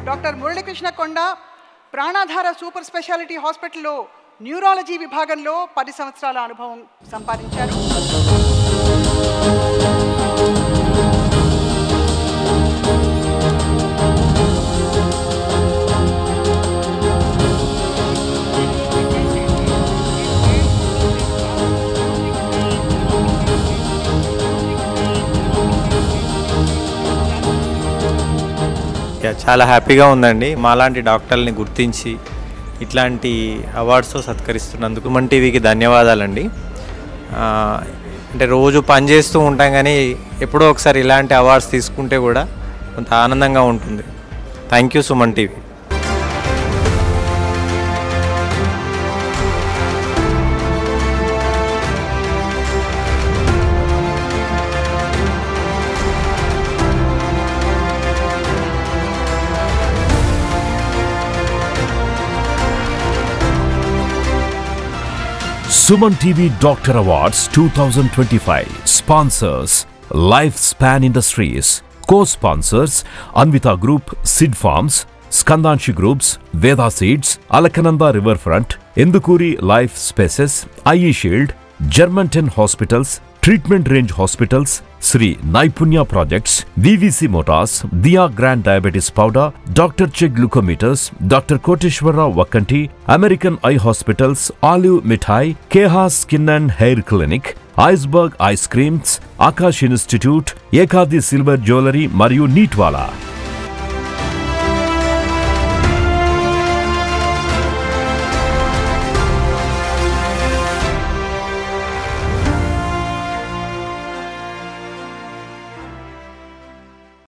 Doctor Muralikrishna కొండ ప్రాణాధార super speciality హాస్పిటల్లో neurology విభాగంలో 10 సంవత్సరాల అనుభవం సంపాదించారు. చాలా హ్యాపీగా ఉందండి. మాలాంటి డాక్టర్ని గుర్తించి ఇట్లాంటి అవార్డ్స్తో సత్కరిస్తున్నందుకు సుమన్ టీవీకి ధన్యవాదాలండి. అంటే రోజు పనిచేస్తూ ఉంటాం కానీ ఎప్పుడో ఒకసారి ఇలాంటి అవార్డ్స్ తీసుకుంటే కూడా కొంత ఆనందంగా ఉంటుంది. Thank you Suman TV. Suman TV Doctor Awards 2025 sponsors Lifespan Industries, co-sponsors Anvita Group, Sid Farms, Skandanshi Groups, Veda Seeds, Alakananda Riverfront, Indukuri Life Spaces, IE Shield, Germantown Hospitals, Treatment Range Hospitals, Sri Naipunya Projects, VVC Motors, Dia Grand Diabetes Powder, Dr. Che Glucometers, Dr. Koteshwara Vakanti, American Eye Hospitals, Olive Mithai, Keha Skin and Hair Clinic, Iceberg Ice Creams, Akash Institute, Ekadi Silver Jewelry మరియు నీట్వాలా.